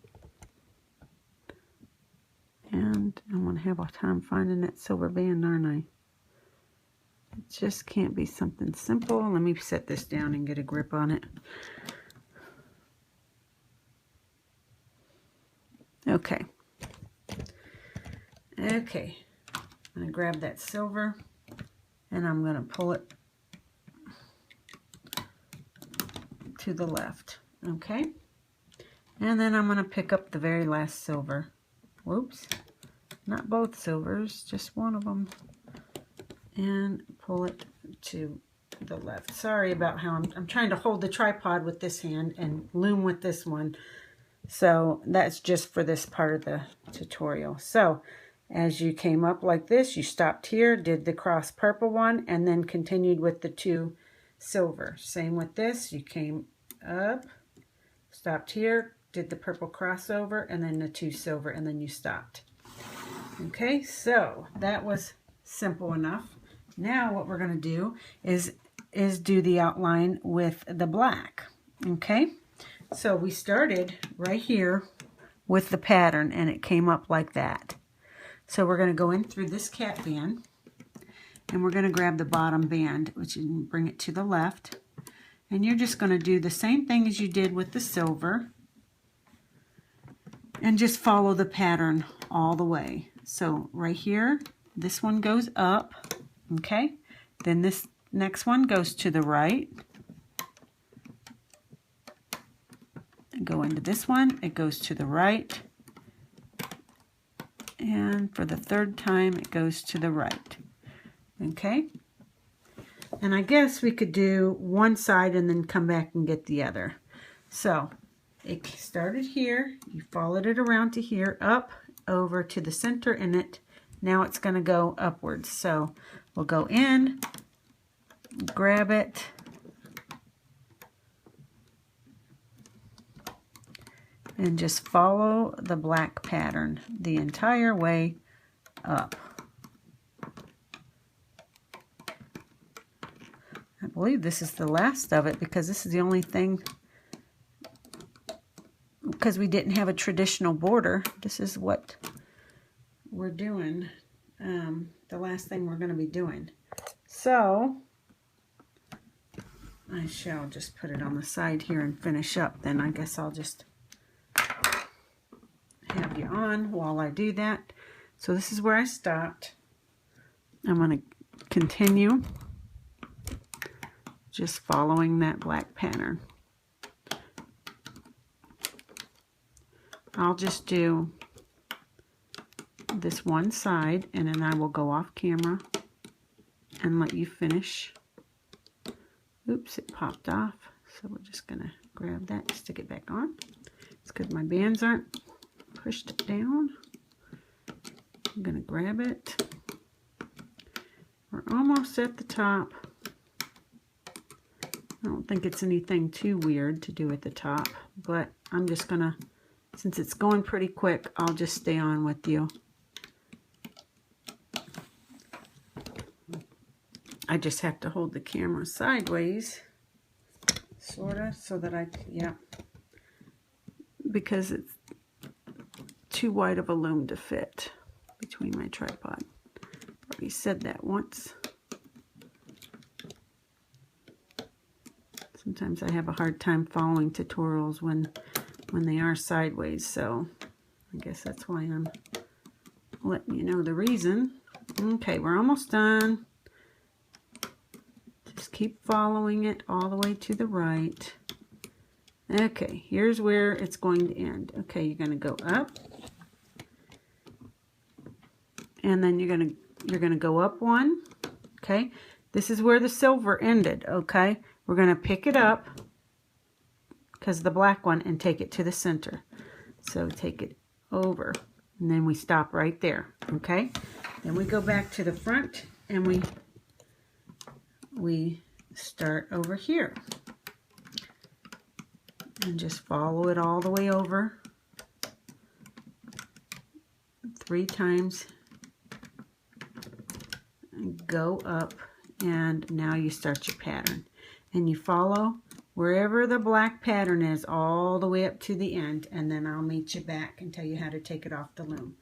[SPEAKER 1] and I'm going to have a time finding that silver band, aren't I? It just can't be something simple. Let me set this down and get a grip on it. Okay. Okay. I'm going to grab that silver, and I'm going to pull it to the left. Okay. And then I'm going to pick up the very last silver. Whoops. Not both silvers, just one of them. And pull it to the left. Sorry about how I'm trying to hold the tripod with this hand and loom with this one. So that's just for this part of the tutorial. So as you came up like this, you stopped here, did the cross purple one, and then continued with the 2 silver. Same with this. You came up, stopped here, did the purple crossover, and then the 2 silver, and then you stopped. Okay, so that was simple enough. Now what we're going to do is do the outline with the black. Okay, so we started right here with the pattern, and it came up like that. So we're going to go in through this cat band, and we're going to grab the bottom band, which you can bring it to the left, and you're just going to do the same thing as you did with the silver, and just follow the pattern all the way. So right here, this one goes up. Okay, then this next one goes to the right. Go into this one, it goes to the right. And for the 3rd time, it goes to the right. Okay, and I guess we could do one side and then come back and get the other. So it started here, you followed it around to here, up, over to the center, and now it's going to go upwards. So we'll go in, grab it, and just follow the black pattern the entire way up. I believe this is the last of it, because this is the only thing, because we didn't have a traditional border. This is what we're doing, the last thing we're going to be doing. So I shall just put it on the side here and finish up. Then I guess I'll just have you on while I do that. So this is where I stopped. I'm going to continue just following that black pattern. I'll just do this one side, and then I will go off camera and let you finish. Oops, it popped off. So we're just going to grab that, stick it back on. It's because my bands aren't pushed down. I'm going to grab it. We're almost at the top. I don't think it's anything too weird to do at the top, but I'm just going to, since it's going pretty quick, I'll just stay on with you. I just have to hold the camera sideways, sort of, so that yeah, because it's too wide of a loom to fit between my tripod. Already said that once. Sometimes I have a hard time following tutorials when they are sideways, so I guess that's why I'm letting you know the reason. Okay, we're almost done. Just keep following it all the way to the right. Okay, here's where it's going to end. Okay, you're going to go up, and then you're going to go up one. Okay, this is where the silver ended. Okay, we're going to pick it up because the black one and take it to the center. So take it over, and then we stop right there. Okay, then we go back to the front, and we start over here and just follow it all the way over 3 times go up, and now you start your pattern. And you follow wherever the black pattern is all the way up to the end, and then I'll meet you back and tell you how to take it off the loom.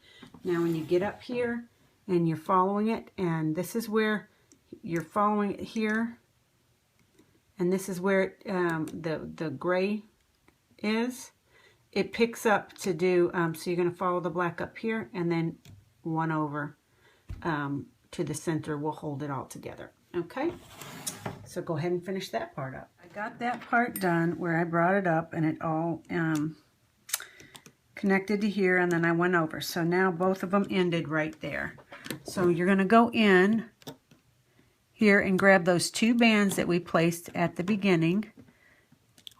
[SPEAKER 1] Now when you get up here and you're following it, and this is where you're following it here, and this is where the gray is, it picks up to do, so you're going to follow the black up here, and then one over to the center will hold it all together. Okay, so go ahead and finish that part up. I got that part done where I brought it up and it all connected to here, and then I went over. So now both of them ended right there. So you're going to go in here and grab those two bands that we placed at the beginning.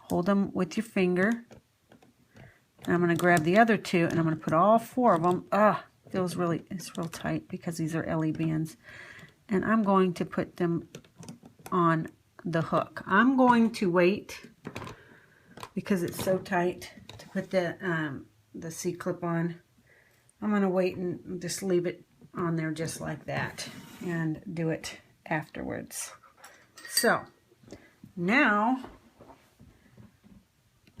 [SPEAKER 1] Hold them with your finger. And I'm going to grab the other two, and I'm going to put all four of them. Feels really, it's real tight because these are LE bands. And I'm going to put them on the hook. I'm going to wait, because it's so tight, to put the C-clip on. I'm going to wait and just leave it on there just like that and do it afterwards. So now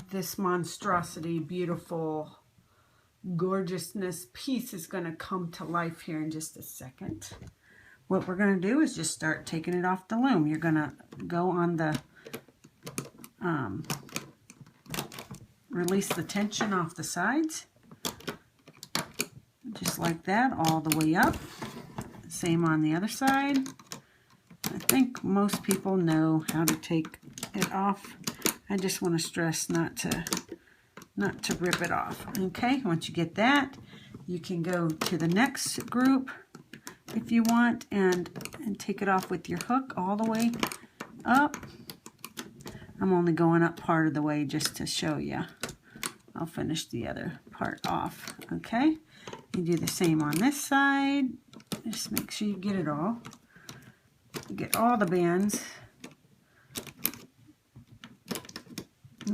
[SPEAKER 1] this monstrosity, beautiful, gorgeousness piece is going to come to life here in just a second. What we're going to do is just start taking it off the loom. You're going to go on the, release the tension off the sides, just like that, all the way up. Same on the other side. I think most people know how to take it off. I just want to stress not to rip it off. Okay, once you get that, you can go to the next group if you want, and take it off with your hook all the way up. I'm only going up part of the way just to show you. I'll finish the other part off. Okay, you do the same on this side. Just make sure you get it all. Get all the bands.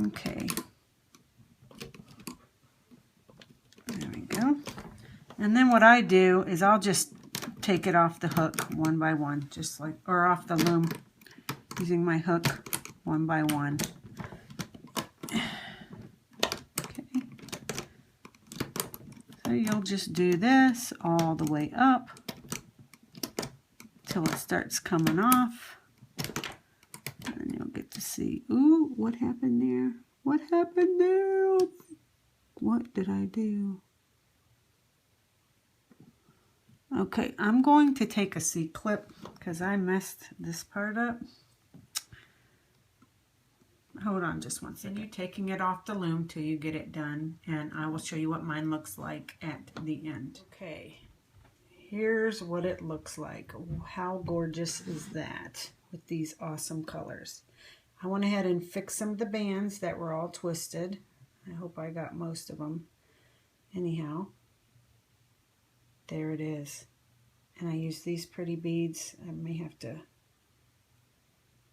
[SPEAKER 1] Okay. There we go. And then what I do is I'll just take it off the hook one by one, just like, or off the loom, using my hook one by one. Okay. So you'll just do this all the way up till it starts coming off. And then you'll get to see, ooh, what happened there? What happened there? What did I do? Okay, I'm going to take a C-clip because I messed this part up. Hold on just one second. You're taking it off the loom till you get it done, and I will show you what mine looks like at the end. Okay, here's what it looks like. How gorgeous is that with these awesome colors? I went ahead and fixed some of the bands that were all twisted. I hope I got most of them. Anyhow, there it is. And I use these pretty beads. I may have to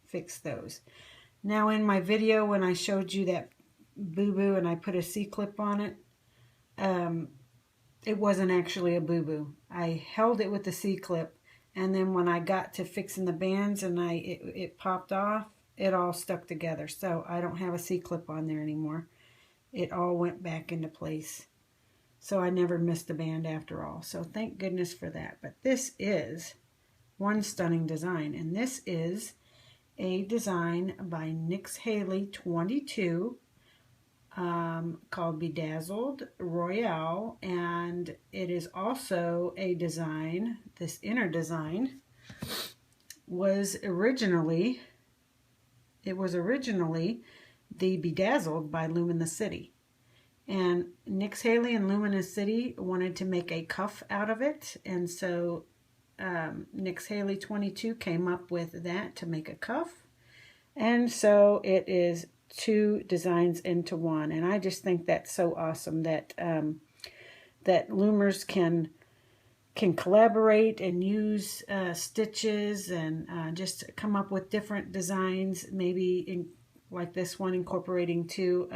[SPEAKER 1] fix those. Now in my video when I showed you that boo-boo and I put a C-clip on it, it wasn't actually a boo-boo. I held it with the C-clip, and then when I got to fixing the bands and it popped off, it all stuck together. So I don't have a C-clip on there anymore. It all went back into place. So I never missed a band after all. So thank goodness for that. But this is one stunning design. And this is a design by Nix Haley 22 called Bedazzled Royale. And it is also a design, this inner design was originally, the Bedazzled by Loom in the City. And Nix Haley and Loom in the City wanted to make a cuff out of it. And so Nix Haley 22 came up with that to make a cuff. And so it is two designs into one. And I just think that's so awesome that that loomers can collaborate and use stitches and just come up with different designs, maybe like this one, incorporating two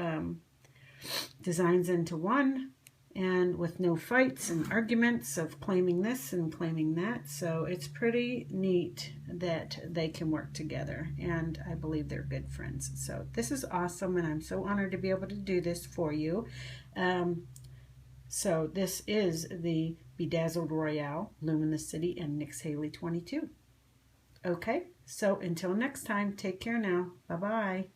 [SPEAKER 1] designs into one, and with no fights and arguments of claiming this and claiming that. So it's pretty neat that they can work together, and I believe they're good friends. So this is awesome, and I'm so honored to be able to do this for you. So this is the Bedazzled Royale, Loom in the City, and Nix Haley 22. Okay, so until next time, take care now. Bye-bye.